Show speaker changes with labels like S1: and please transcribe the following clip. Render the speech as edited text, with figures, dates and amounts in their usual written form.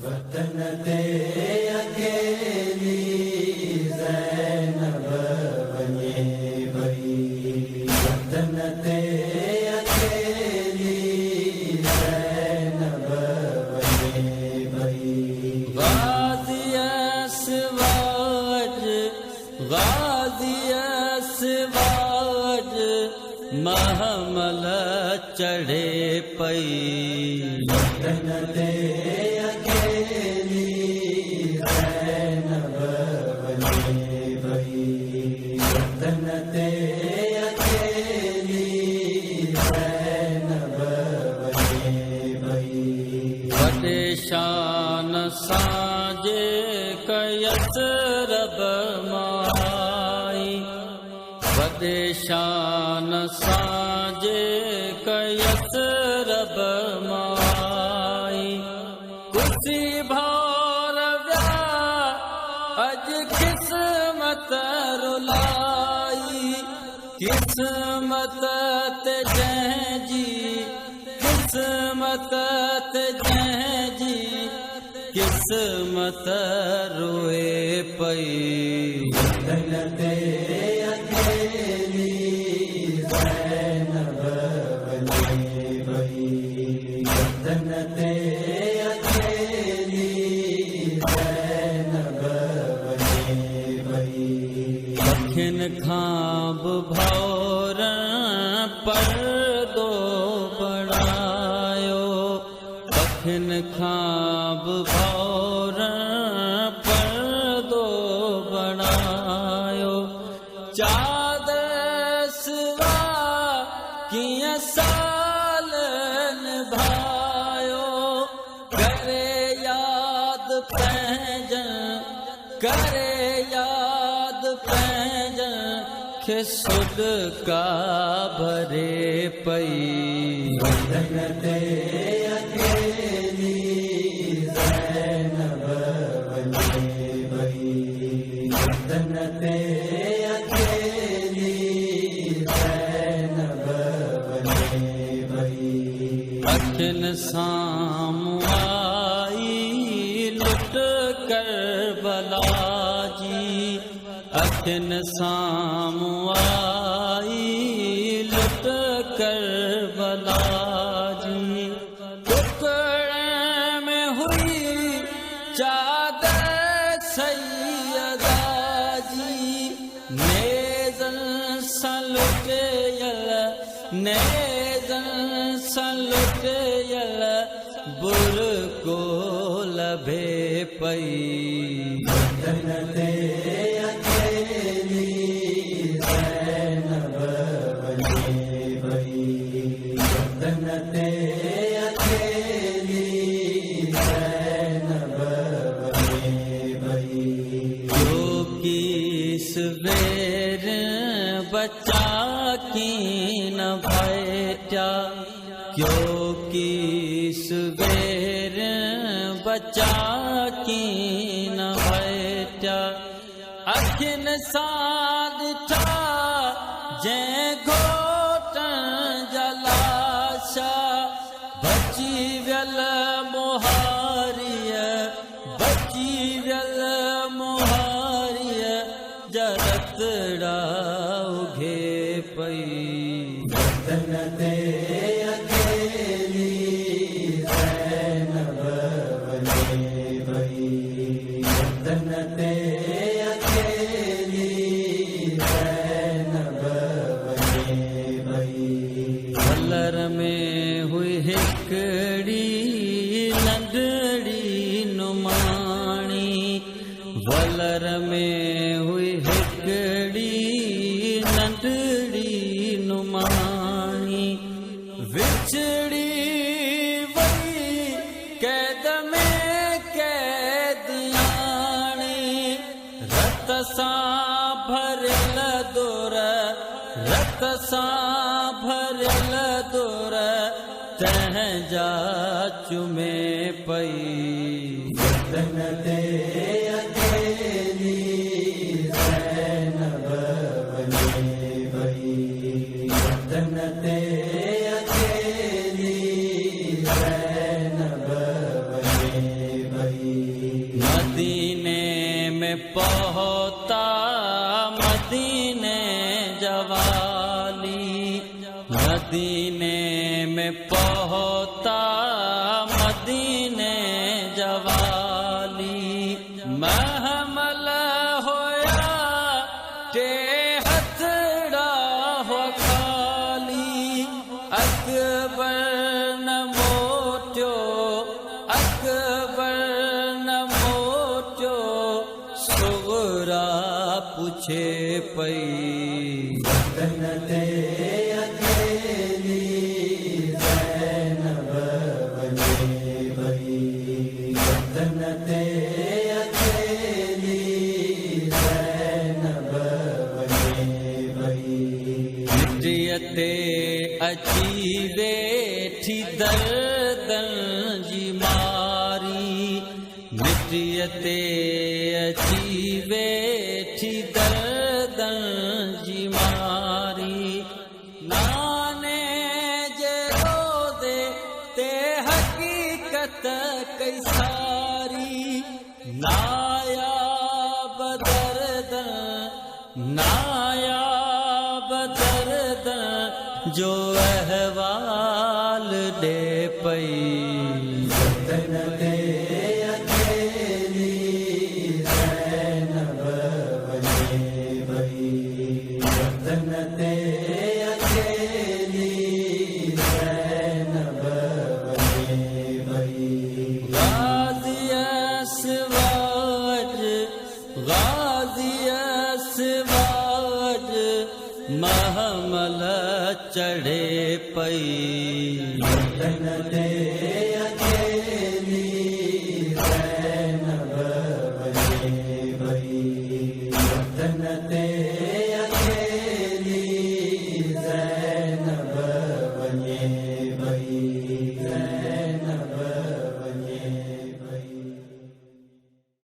S1: वतन ते अकेली ज़ैनब वञे वई, वतन ते अकेली ज़ैनब वञे वई।
S2: गाज़ी अस्वाज, गाज़ी अस्वाज महमल चढ़े पई।
S1: वतन ते अकेली ज़ैनब वञे वई, वतन ते अकेली ज़ैनब वञे वई।
S2: वॾे शान सां जे कयस रब माई, वॾे शान सां जे कयस रब माई। कुर्सी भार विया अॼु क़िस्मत रुलाई, क़िस्मत ते जंहिंजी, क़िस्मत ते जंहिंजी क़िस्मत रोए पई।
S1: वतन ते अकेली ज़ैनब वञे वई, वतन ते अकेली ज़ैनब वञे वई।
S2: अखियुनि खां बि भौर पर्दो बणायो, अखियुनि खां बि भौर पर्दो बणायो। चादर सिवा कीअं साल निभायो, करे यादि पंहिंजनि, करे यादि पंहिंजनि खे सुॾका भरे पई।
S1: वतन ते अकेली ज़ैनब वञे वई, वतन ते अकेली ज़ैनब वञे वई।
S2: अखियुनि साम्हूं आई लुट करबला जी, अखियुनि साम्हूं आई लुट करबला जी। टुकड़े में हुई चादर सैयदा जी, नेज़न सां लुटियल, नेज़न सां लुटियल बुरको लभे पई।
S1: वतन ते अकेली ज़ैनब वञे वई, वतन ते अकेली ज़ैनब वञे वई।
S2: जो किस बेर बच्चा की न भेटा, क्यों किस बेर बच्चा की न भेटा। अखियुनि सां ॾिठा जंहिं घोटनि जा लाशा, बची वियल मोहारीअ, बची वियल मोहारीअ जा रतड़ा उघे पई।
S1: वतन ते अकेली ज़ैनब वञे वई, वतन ते अकेली ज़ैनब वञे वई।
S2: वलर में हुई हिकिड़ी नंढड़ी नुमाणी, वलर में हुई हिकिड़ी नंढड़ी नुमाणी। विछड़ी वई कैद में कैदियाणी, रत सां भरियल दौर, रत सां भरियल दौर तंहिंजा चुमे पई।
S1: वतन ते अकेली ज़ैनब वञे वई, वतन ते अकेली ज़ैनब वञे वई।
S2: पहुता मदीने जवाली मदीने में पहुता मदीने जवाली महमल होया के हथड़ा हो खाली अकबर न मोट्यो अकबर न मोट्यो सुगरा पूछे पई
S1: जन्नते अकेली ज़ैनब बने भई जन्नते अकेली ज़ैनब बने भई
S2: मिट्रियते अची वेठी दर्दन जी मारी मिट्रियते अची वेठी दर्दन जी मारी नाने जे रोज़े ते हकीकत कई सारी नायाब दर्दन नायाब दर्दन जो अहवाल दे पई
S1: जन्नते अकेली ज़ैनब बने भई जन्नते अकेली ज़ैनब बने भई
S2: गाज़ी अस्वाज महमल चढ़े पई